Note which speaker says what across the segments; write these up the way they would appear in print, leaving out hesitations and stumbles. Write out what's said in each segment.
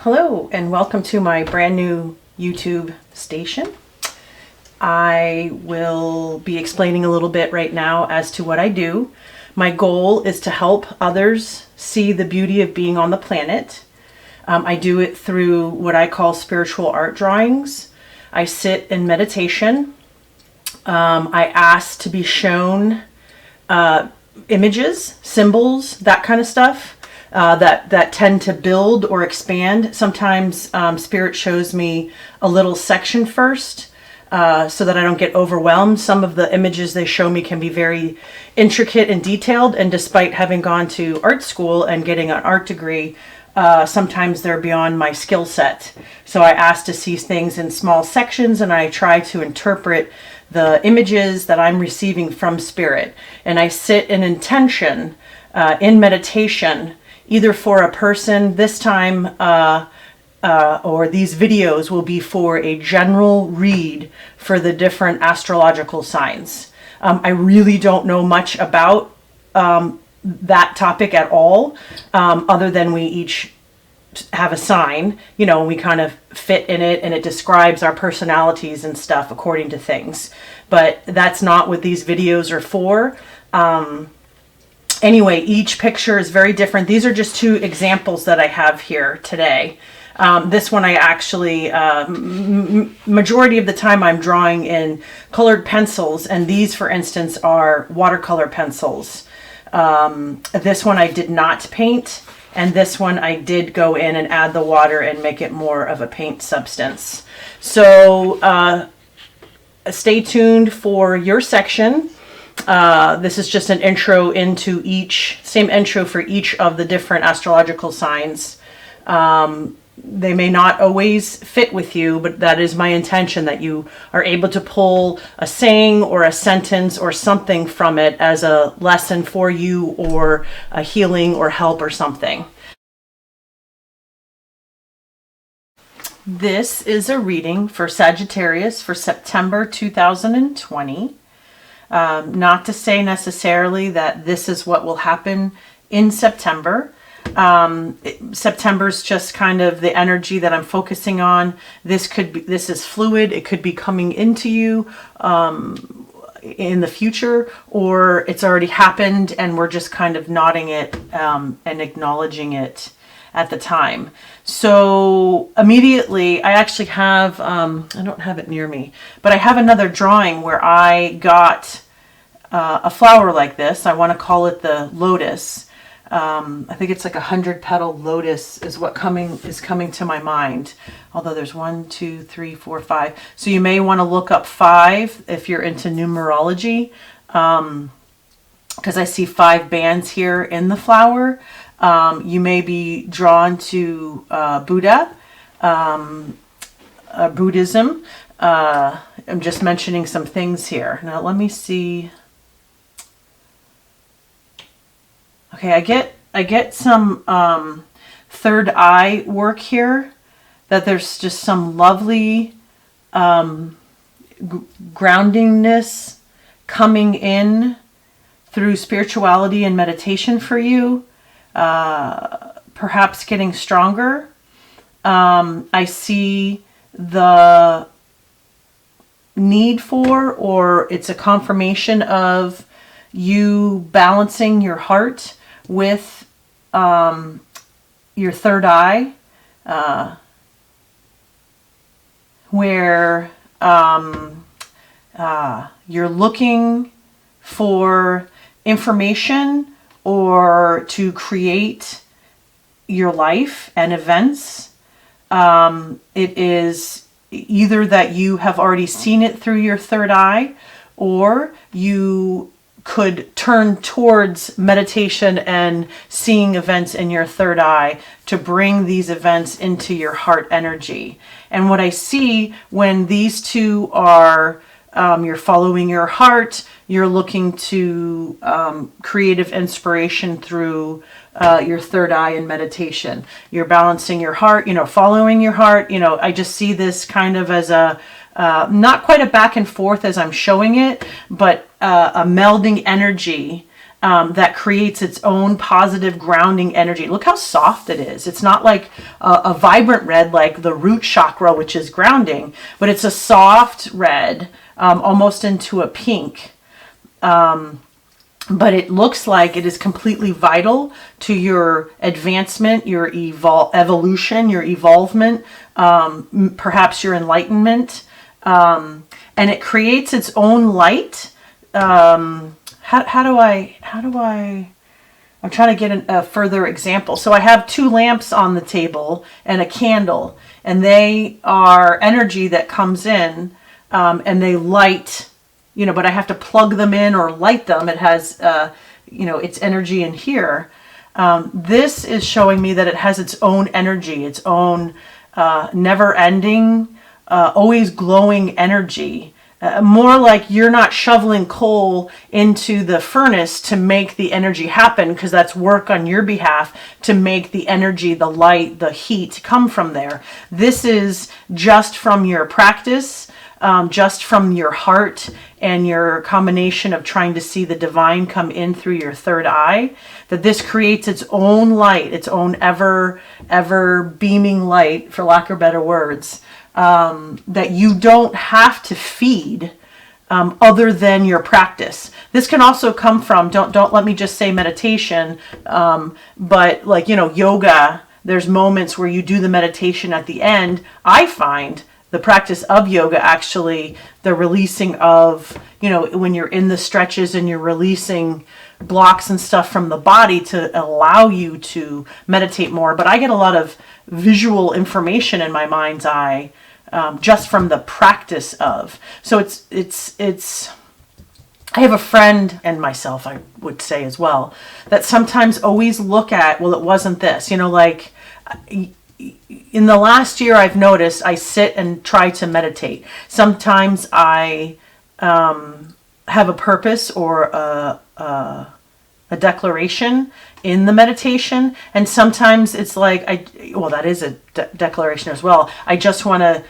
Speaker 1: Hello and welcome to my brand new YouTube station. I will be explaining a little bit right now as to what I do. My goal is to help others see the beauty of being on the planet. I do it through what I call spiritual art drawings. I sit in meditation. I ask to be shown images, symbols, that kind of stuff. That tend to build or expand. Sometimes Spirit shows me a little section first so that I don't get overwhelmed. Some of the images they show me can be very intricate and detailed, and despite having gone to art school and getting an art degree, sometimes they're beyond my skill set. So I ask to see things in small sections, and I try to interpret the images that I'm receiving from Spirit. And I sit in intention, in meditation, either for a person this time, or these videos will be for a general read for the different astrological signs. I really don't know much about that topic at all, other than we each have a sign, you know, and we kind of fit in it, and it describes our personalities and stuff according to things. But that's not what these videos are for. Anyway, each picture is very different. These are just two examples that I have here today. This one I actually, majority of the time I'm drawing in colored pencils, and these, for instance, are watercolor pencils. This one I did not paint, and this one I did go in and add the water and make it more of a paint substance. So stay tuned for your section. This is just an intro into each, same intro for each of the different astrological signs. They may not always fit with you, but that is my intention, that you are able to pull a saying or a sentence or something from it as a lesson for you, or a healing or help or something. This is a reading for Sagittarius for September 2020. Not to say necessarily that this is what will happen in September. September's just kind of the energy that I'm focusing on. This is fluid. It could be coming into you in the future, or it's already happened and we're just kind of nodding it and acknowledging it at the time. So immediately I actually have, I don't have it near me, but I have another drawing where I got a flower like this. I want to call it the lotus. I think it's like 100-petal lotus is what is coming to my mind. Although there's 1, 2, 3, 4, 5. So you may want to look up 5 if you're into numerology, because I see 5 bands here in the flower. You may be drawn to Buddha, Buddhism. I'm just mentioning some things here. Now let me see. Okay, I get some third eye work here, that there's just some lovely groundingness coming in through spirituality and meditation for you, perhaps getting stronger. I see the need for, or it's a confirmation of, you balancing your heart with your third eye, where you're looking for information or to create your life and events. It is either that you have already seen it through your third eye, or you could turn towards meditation and seeing events in your third eye to bring these events into your heart energy. And what I see when these two are, you're following your heart, you're looking to creative inspiration through your third eye and meditation. You're balancing your heart, you know, following your heart. You know, I just see this kind of as a, not quite a back and forth as I'm showing it, but a melding energy that creates its own positive grounding energy. Look how soft it is. It's not like a vibrant red like the root chakra, which is grounding, but it's a soft red, almost into a pink. But it looks like it is completely vital to your advancement, your evolution, your evolvement, perhaps your enlightenment. And it creates its own light. I'm trying to get a further example. So I have 2 lamps on the table and a candle, and they are energy that comes in, and they light, but I have to plug them in or light them. It has, its energy in here. This is showing me that it has its own energy, its own never ending, always glowing energy. More like you're not shoveling coal into the furnace to make the energy happen, because that's work on your behalf to make the energy, the light, the heat come from there. This is just from your practice, just from your heart and your combination of trying to see the divine come in through your third eye, that this creates its own light, its own ever beaming light, for lack of better words. That you don't have to feed other than your practice. This can also come from, don't let me just say meditation, but like, yoga, there's moments where you do the meditation at the end. I find the practice of yoga, actually, the releasing of, when you're in the stretches and you're releasing blocks and stuff from the body to allow you to meditate more. But I get a lot of visual information in my mind's eye, just from the practice of. So it's I have a friend, and myself, I would say as well, that sometimes always look at, well, it wasn't this, like in the last year I've noticed I sit and try to meditate. Sometimes I have a purpose or a declaration in the meditation, and sometimes it's like that is a declaration as well. I just want to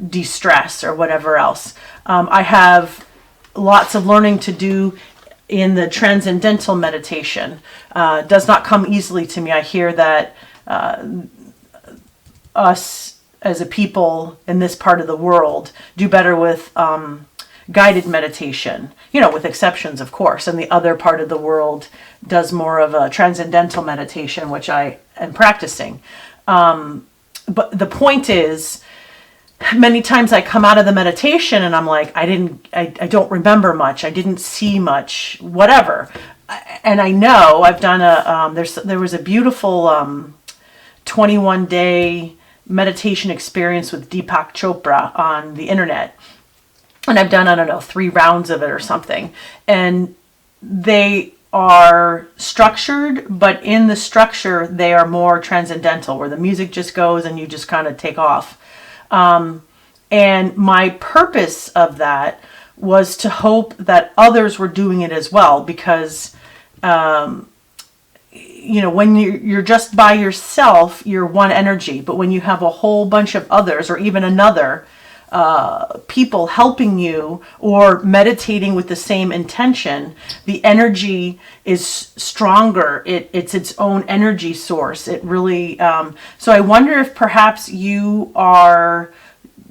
Speaker 1: de-stress or whatever else. I have lots of learning to do in the transcendental meditation. Does not come easily to me. I hear that us as a people in this part of the world do better with guided meditation, with exceptions, of course, and the other part of the world does more of a transcendental meditation, which I am practicing. But the point is, many times I come out of the meditation and I'm like, I don't remember much. I didn't see much, whatever. And I know I've done there was a beautiful 21-day meditation experience with Deepak Chopra on the internet. And I've done, 3 rounds of it or something. And they are structured, but in the structure, they are more transcendental, where the music just goes and you just kind of take off. And my purpose of that was to hope that others were doing it as well, because, when you're just by yourself, you're one energy. But when you have a whole bunch of others, or even another, people helping you or meditating with the same intention, the energy is stronger. It's its own energy source. It really, so I wonder if perhaps you are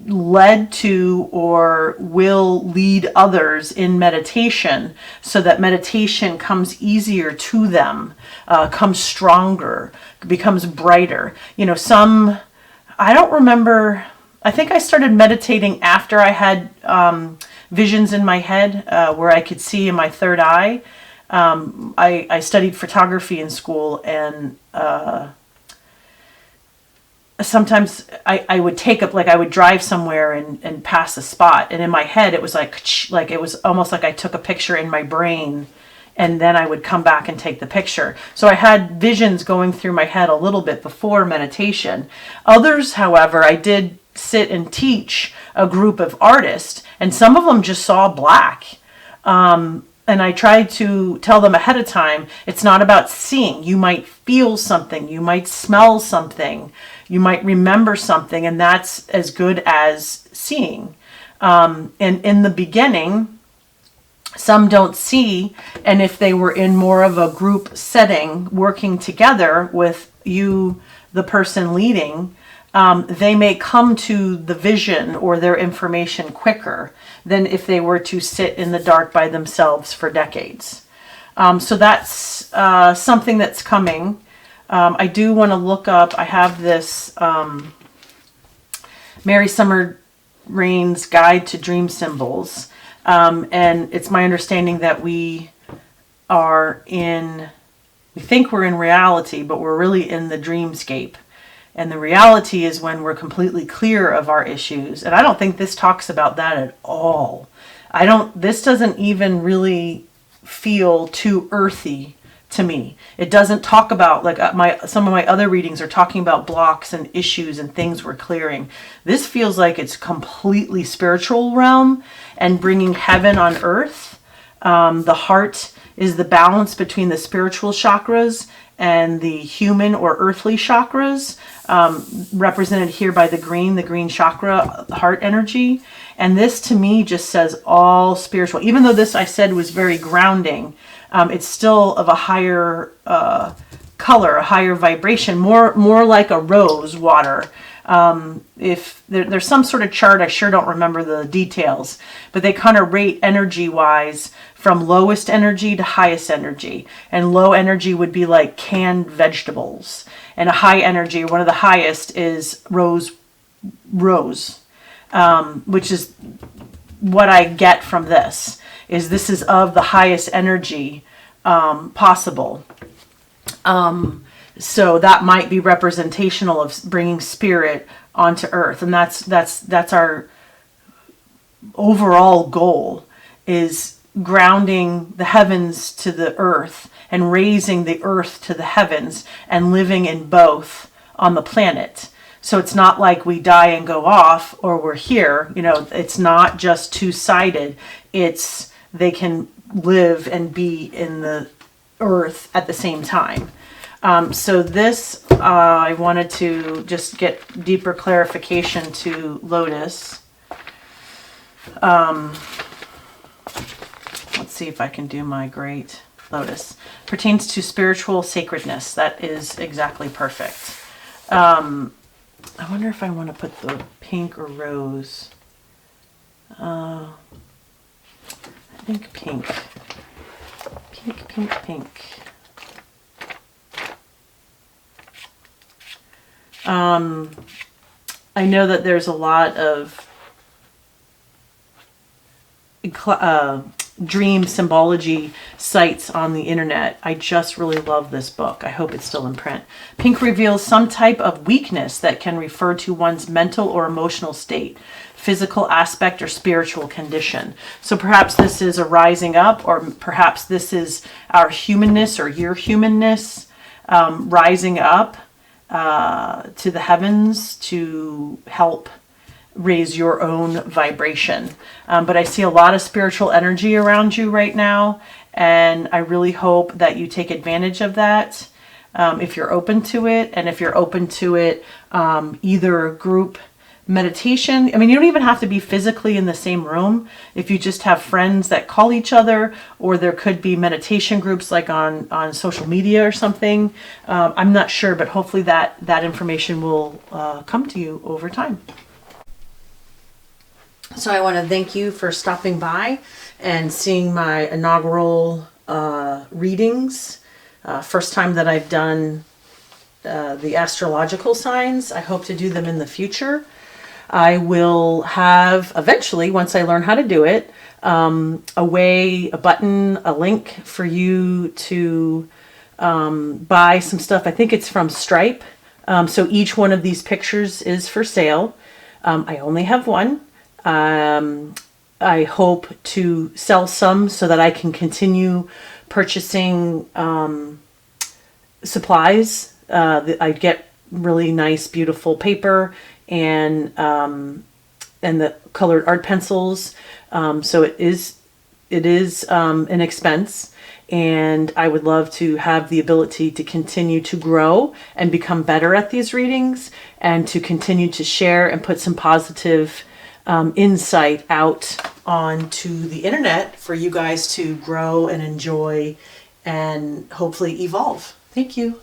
Speaker 1: led to or will lead others in meditation, so that meditation comes easier to them, comes stronger, becomes brighter. I don't remember, I think I started meditating after I had visions in my head where I could see in my third eye. I studied photography in school, and sometimes I would I would drive somewhere and pass a spot, and in my head it was like it was almost like I took a picture in my brain, and then I would come back and take the picture. So I had visions going through my head a little bit before meditation. Others, however, I did sit and teach a group of artists, and some of them just saw black. And I tried to tell them ahead of time, it's not about seeing. You might feel something, you might smell something, you might remember something, and that's as good as seeing. And in the beginning, some don't see. And if they were in more of a group setting, working together with you, the person leading, they may come to the vision or their information quicker than if they were to sit in the dark by themselves for decades. So that's something that's coming. I do want to look up, I have this Mary Summer Rain's Guide to Dream Symbols. And it's my understanding that we think we're in reality, but we're really in the dreamscape. And the reality is when we're completely clear of our issues. And I don't think this talks about that at all. This doesn't even really feel too earthy to me. It doesn't talk about, like some of my other readings are talking about blocks and issues and things we're clearing. This feels like it's completely spiritual realm and bringing heaven on earth. The heart is the balance between the spiritual chakras and the human or earthly chakras, represented here by the green chakra, heart energy. And this to me just says all spiritual. Even though this I said was very grounding, it's still of a higher color, a higher vibration, more like a rose water. If there's some sort of chart, I sure don't remember the details, but they kind of rate energy wise from lowest energy to highest energy. And low energy would be like canned vegetables. And a high energy, one of the highest, is rose, which is what I get from this. This is of the highest energy possible. So that might be representational of bringing spirit onto earth. And that's our overall goal, is grounding the heavens to the earth and raising the earth to the heavens and living in both on the planet. So it's not like we die and go off or we're here. It's not just two-sided. They can live and be in the earth at the same time. So this, I wanted to just get deeper clarification to Lotus. Let's see if I can do my great Lotus. Pertains to spiritual sacredness. That is exactly perfect. I wonder if I want to put the pink or rose. I think pink. Pink. I know that there's a lot of dream symbology sites on the internet. I just really love this book. I hope it's still in print. Pink reveals some type of weakness that can refer to one's mental or emotional state, physical aspect, or spiritual condition. So perhaps this is a rising up, or perhaps this is our humanness or your humanness rising up to the heavens to help raise your own vibration. But I see a lot of spiritual energy around you right now, and I really hope that you take advantage of that if you're open to it. And if you're open to it, either group meditation. I mean, you don't even have to be physically in the same room. If you just have friends that call each other, or there could be meditation groups like on social media or something. I'm not sure, but hopefully that information will come to you over time. So I want to thank you for stopping by and seeing my inaugural readings. First time that I've done the astrological signs. I hope to do them in the future. I will have eventually, once I learn how to do it, a button, a link for you to buy some stuff. I think it's from Stripe. So each one of these pictures is for sale. I only have one. I hope to sell some so that I can continue purchasing supplies. I get really nice, beautiful paper and the colored art pencils. So it is an expense, and I would love to have the ability to continue to grow and become better at these readings, and to continue to share and put some positive insight out onto the internet for you guys to grow and enjoy and hopefully evolve. Thank you.